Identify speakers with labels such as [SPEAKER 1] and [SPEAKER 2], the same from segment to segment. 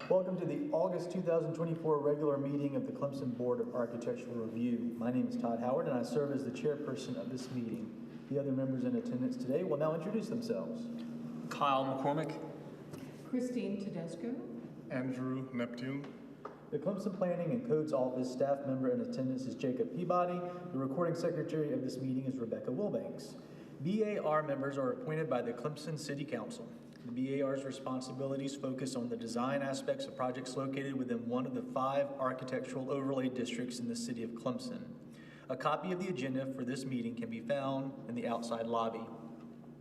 [SPEAKER 1] Welcome to the August 2024 regular meeting of the Clemson Board of Architectural Review. My name is Todd Howard and I serve as the chairperson of this meeting. The other members in attendance today will now introduce themselves.
[SPEAKER 2] Kyle McCormick.
[SPEAKER 3] Christine Tedesco.
[SPEAKER 4] Andrew Neptune.
[SPEAKER 1] The Clemson Planning and Codes Office staff member in attendance is Jacob Peabody. The recording secretary of this meeting is Rebecca Wilbanks. BAR members are appointed by the Clemson City Council. The BAR's responsibilities focus on the design aspects of projects located within one of the 5 architectural overlay districts in the city of Clemson. A copy of the agenda for this meeting can be found in the outside lobby.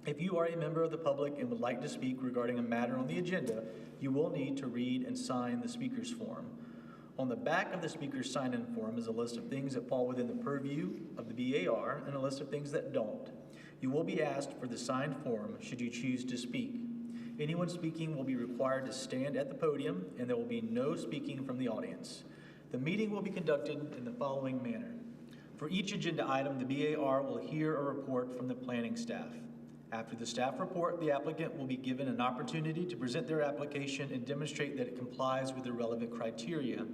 [SPEAKER 1] If you are a member of the public and would like to speak regarding a matter on the agenda, you will need to read and sign the speaker's form. On the back of the speaker's sign-in form is a list of things that fall within the purview of the BAR and a list of things that don't. You will be asked for the signed form should you choose to speak. Anyone speaking will be required to stand at the podium, and there will be no speaking from the audience. The meeting will be conducted in the following manner. For each agenda item, the BAR will hear a report from the planning staff. After the staff report, the applicant will be given an opportunity to present their application and demonstrate that it complies with the relevant criteria.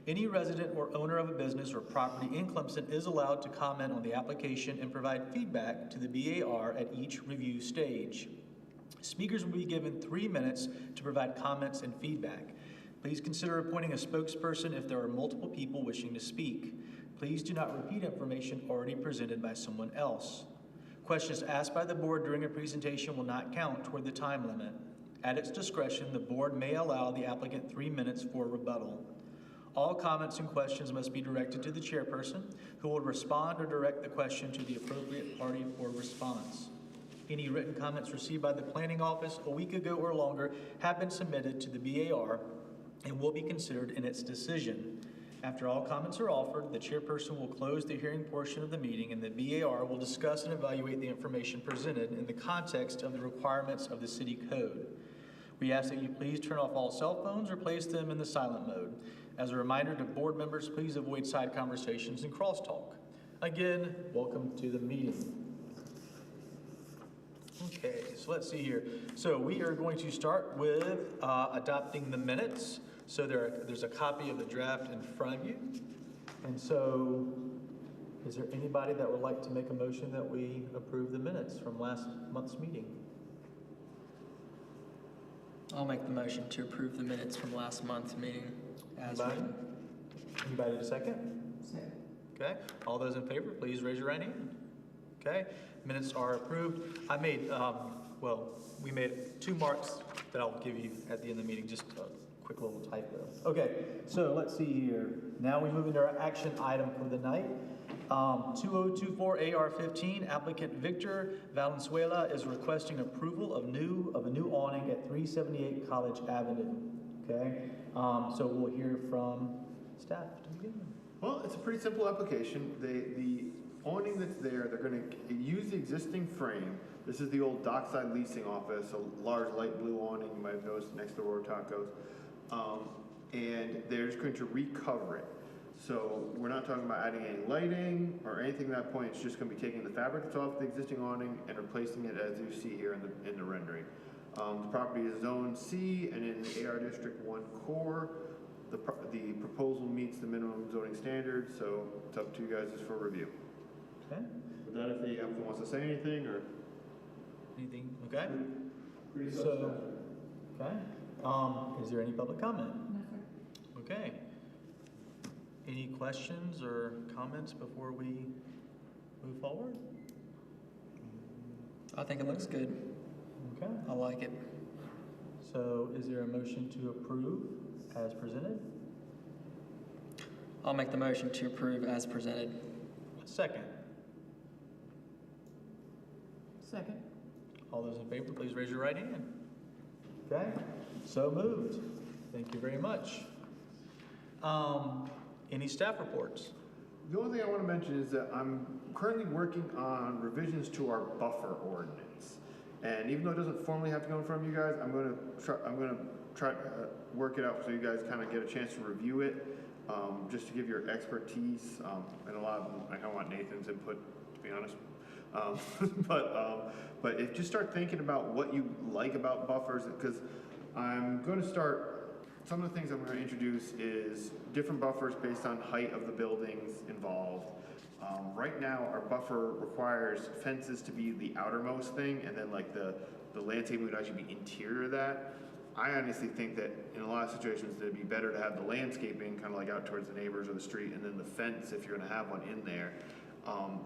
[SPEAKER 1] Any resident or owner of a business or property in Clemson is allowed to comment on the application and provide feedback to the BAR at each review stage. Speakers will be given 3 minutes to provide comments and feedback. Please consider appointing a spokesperson if there are multiple people wishing to speak. Please do not repeat information already presented by someone else. Questions asked by the board during a presentation will not count toward the time limit. At its discretion, the board may allow the applicant 3 minutes for rebuttal. All comments and questions must be directed to the chairperson, who will respond or direct the question to the appropriate party for response. Any written comments received by the planning office a week ago or longer have been submitted to the BAR and will be considered in its decision. After all comments are offered, the chairperson will close the hearing portion of the meeting and the BAR will discuss and evaluate the information presented in the context of the requirements of the city code. We ask that you please turn off all cell phones or place them in the silent mode. As a reminder to board members, please avoid side conversations and crosstalk. Again, welcome to the meeting. Okay, so let's see here. So we are going to start with adopting the minutes. So there's a copy of the draft in front of you. And so is there anybody that would like to make a motion that we approve the minutes from last month's meeting?
[SPEAKER 2] I'll make the motion to approve the minutes from last month's meeting as written.
[SPEAKER 1] Anybody to second?
[SPEAKER 3] Second.
[SPEAKER 1] Okay, all those in favor, please raise your right hand. Okay, minutes are approved. I made, we made 2 marks that I'll give you at the end of the meeting, just a quick little typo. Okay, so let's see here. Now we move into our action item for the night. 2024 AR-15, applicant Victor Valenzuela is requesting approval of a new awning at 378 College Avenue. Okay, so we'll hear from staff to begin with.
[SPEAKER 4] Well, it's a pretty simple application. The awning that's there, they're going to use the existing frame. This is the old dockside leasing office, a large light blue awning, you might have noticed next to Roar Tacos. And they're just going to recover it. So we're not talking about adding any lighting or anything at that point. It's just going to be taking the fabric that's off the existing awning and replacing it as you see here in the rendering. The property is Zone C and in the AR District 1 core. The proposal meets the minimum zoning standards, so it's up to you guys just for review.
[SPEAKER 1] Okay.
[SPEAKER 4] With that, if the applicant wants to say anything or
[SPEAKER 1] Anything? Okay.
[SPEAKER 4] pretty
[SPEAKER 1] So, okay. Is there any public comment?
[SPEAKER 3] No, sir.
[SPEAKER 1] Okay. Any questions or comments before we move forward?
[SPEAKER 2] I think it looks good.
[SPEAKER 1] Okay.
[SPEAKER 2] I like it.
[SPEAKER 1] So is there a motion to approve as presented?
[SPEAKER 2] I'll make the motion to approve as presented.
[SPEAKER 1] Second.
[SPEAKER 3] Second.
[SPEAKER 1] All those in favor, please raise your right hand. Okay. So moved. Thank you very much. Any staff reports?
[SPEAKER 4] The only thing I want to mention is that I'm currently working on revisions to our buffer ordinance. And even though it doesn't formally have to go in front of you guys, I'm going to try to work it out so you guys kind of get a chance to review it, just to give your expertise. And a lot of, I want Nathan's input, to be honest. But if just start thinking about what you like about buffers, because I'm going to start some of the things I'm going to introduce is different buffers based on height of the buildings involved. Right now, our buffer requires fences to be the outermost thing, and then like the landscaping would actually be interior to that. I honestly think that in a lot of situations, it'd be better to have the landscaping kind of like out towards the neighbors or the street, and then the fence, if you're going to have one in there.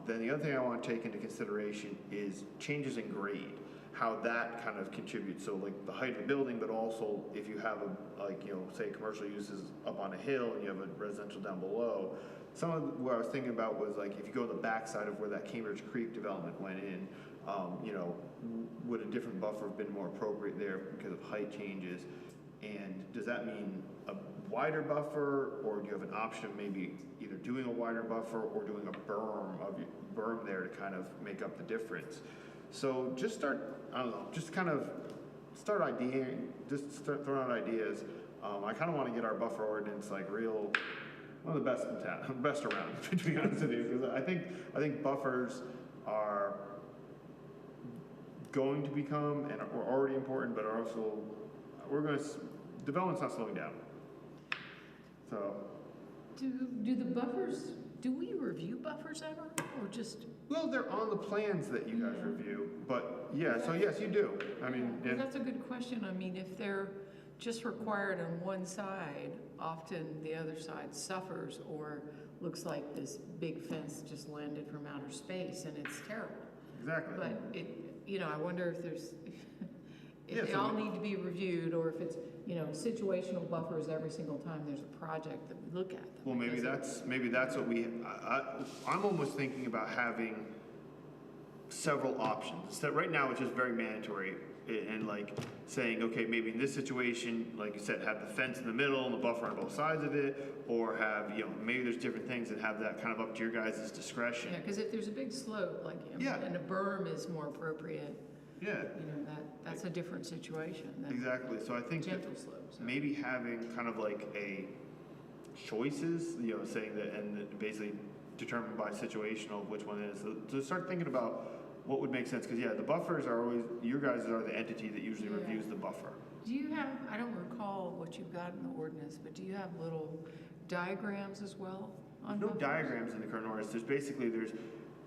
[SPEAKER 4] Then the other thing I want to take into consideration is changes in grade, how that kind of contributes. So like the height of the building, but also if you have a, like, you know, say commercial uses up on a hill and you have a residential down below. Some of what I was thinking about was like if you go to the backside of where that Cambridge Creek development went in, you know, would a different buffer have been more appropriate there because of height changes? And does that mean a wider buffer, or do you have an option of maybe either doing a wider buffer or doing a berm there to kind of make up the difference? So just start, I don't know, just kind of start ideating, just start throwing out ideas. I kind of want to get our buffer ordinance like real, one of the best in town, best around, to be honest with you, because I think buffers are going to become and are already important, but are also development's not slowing down. So.
[SPEAKER 3] Do the buffers, do we review buffers ever, or just?
[SPEAKER 4] Well, they're on the plans that you guys review, but yeah, so yes, you do. I mean,
[SPEAKER 3] Well, that's a good question. I mean, if they're just required on one side, often the other side suffers or looks like this big fence just landed from outer space and it's terrible.
[SPEAKER 4] exactly.
[SPEAKER 3] But it, you know, I wonder if there's, if
[SPEAKER 4] Yeah,
[SPEAKER 3] they
[SPEAKER 4] so
[SPEAKER 3] all need to be reviewed, or if it's, you know, situational buffers every single time there's a project that we look at them.
[SPEAKER 4] Well, maybe that's what I'm almost thinking about having several options. So right now, it's just very mandatory, and like saying, okay, maybe in this situation, like you said, have the fence in the middle and the buffer on both sides of it, or have, you know, maybe there's different things and have that kind of up to your guys' discretion.
[SPEAKER 3] Yeah, because if there's a big slope, like,
[SPEAKER 4] Yeah.
[SPEAKER 3] and a berm is more appropriate,
[SPEAKER 4] Yeah,
[SPEAKER 3] you know, that's a different situation than
[SPEAKER 4] exactly. So I think that
[SPEAKER 3] gentle slopes.
[SPEAKER 4] maybe having kind of like a choices, you know, saying that, and that basically determined by situational which one it is. So to start thinking about what would make sense, because yeah, the buffers are always, your guys are the entity that usually
[SPEAKER 3] Yeah.
[SPEAKER 4] reviews the buffer.
[SPEAKER 3] Do you have, I don't recall what you've got in the ordinance, but do you have little diagrams as well on
[SPEAKER 4] There's no
[SPEAKER 3] buffers?
[SPEAKER 4] diagrams in the current ordinance. There's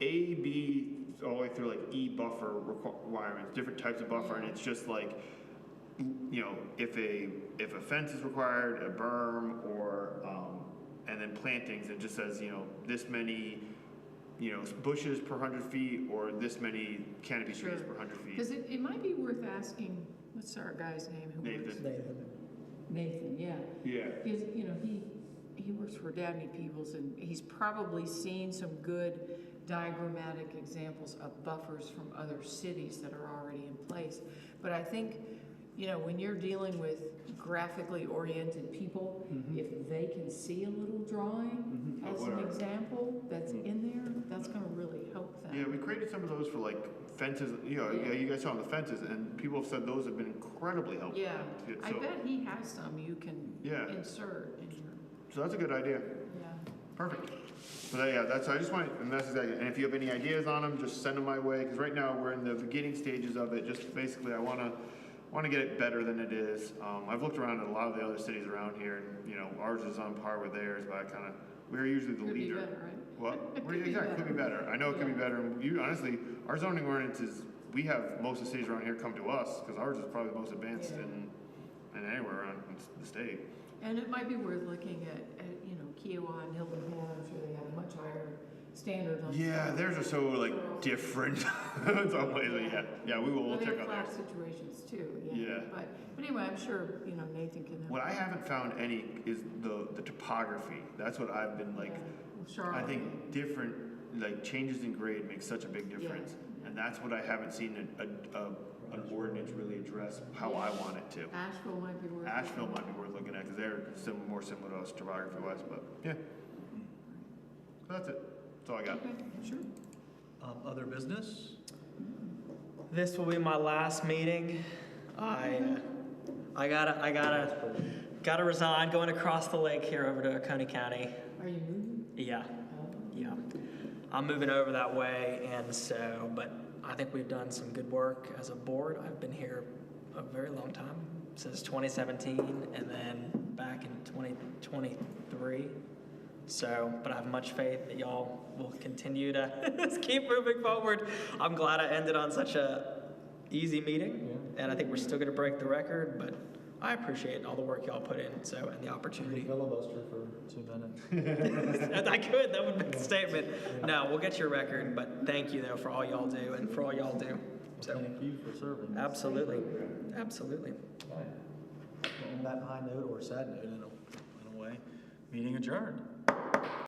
[SPEAKER 4] A, B, all the way through like E buffer requirements, different types of buffer, and it's just like, you know, if a fence is required, a berm, or and then plantings, it just says, you know, this many, you know, bushes per 100 feet, or this many canopy trees per 100 feet.
[SPEAKER 3] Because it might be worth asking, what's our guy's name who works?
[SPEAKER 4] Nathan.
[SPEAKER 3] Nathan, yeah.
[SPEAKER 4] Yeah.
[SPEAKER 3] Because, you know, he works for Dabney Peebles, and he's probably seen some good diagrammatic examples of buffers from other cities that are already in place. But I think, you know, when you're dealing with graphically oriented people, if they can see a little drawing as an
[SPEAKER 4] whatever.
[SPEAKER 3] example that's in there, that's going to really help them.
[SPEAKER 4] Yeah, we created some of those for like fences, you know, yeah, you guys saw on the fences, and people have said those have been incredibly helpful.
[SPEAKER 3] Yeah, I
[SPEAKER 4] So-
[SPEAKER 3] bet he has some you can
[SPEAKER 4] Yeah.
[SPEAKER 3] insert in your,
[SPEAKER 4] So that's a good idea.
[SPEAKER 3] yeah.
[SPEAKER 4] Perfect. So yeah, I just want, and that's exactly, and if you have any ideas on them, just send them my way, because right now we're in the beginning stages of it. Just basically, I want to get it better than it is. I've looked around at a lot of the other cities around here, and you know, ours is on par with theirs, but we're usually the
[SPEAKER 3] Could be
[SPEAKER 4] leader.
[SPEAKER 3] better, right?
[SPEAKER 4] What?
[SPEAKER 3] Could be
[SPEAKER 4] Exactly, could be better. I know it could be
[SPEAKER 3] Yeah.
[SPEAKER 4] better. And you honestly, our zoning ordinance is, we have most of the cities around here come to us, because ours is probably the most advanced
[SPEAKER 3] Yeah.
[SPEAKER 4] in anywhere around the state.
[SPEAKER 3] And it might be worth looking at you know, Kiowa and Hilton Head. I'm sure they have much higher standards on.
[SPEAKER 4] Yeah,
[SPEAKER 3] stuff.
[SPEAKER 4] theirs are so like different in some ways. But yeah, we'll
[SPEAKER 3] Well, they
[SPEAKER 4] check
[SPEAKER 3] have
[SPEAKER 4] out
[SPEAKER 3] flat
[SPEAKER 4] theirs.
[SPEAKER 3] situations too,
[SPEAKER 4] Yeah.
[SPEAKER 3] But anyway, I'm sure, you know, Nathan can help.
[SPEAKER 4] What I haven't found any is the topography. That's what I've been like.
[SPEAKER 3] Well, Charlotte.
[SPEAKER 4] I think different like changes in grade make such a big difference,
[SPEAKER 3] Yeah.
[SPEAKER 4] and that's what I haven't seen an ordinance really address how I want it to.
[SPEAKER 3] Asheville might be worth.
[SPEAKER 4] Asheville might be worth looking at because they're more similar to us topography wise, but yeah. So that's it. That's all I got.
[SPEAKER 3] Okay, sure.
[SPEAKER 1] Other business?
[SPEAKER 2] This will be my last meeting. I gotta resign, going across the lake here over to Oconee County.
[SPEAKER 3] Are you moving?
[SPEAKER 2] Yeah,
[SPEAKER 3] Oh.
[SPEAKER 2] yeah. I'm moving over that way, and so, but I think we've done some good work as a board. I've been here a very long time, since 2017, and then 2023. So, but I have much faith that y'all will continue to keep moving forward. I'm glad I ended on such a easy meeting, and I think we're still going to break the record, but I appreciate all the work y'all put in, so, and the opportunity.
[SPEAKER 1] Filibuster for 2 minutes.
[SPEAKER 2] I could, that would make a statement. No, we'll get your record, but thank you though for all y'all do and for all y'all do. So,
[SPEAKER 1] Thank you for serving.
[SPEAKER 2] absolutely, absolutely.
[SPEAKER 1] Right. Well, on that high note or sad note, in a way, meeting adjourned.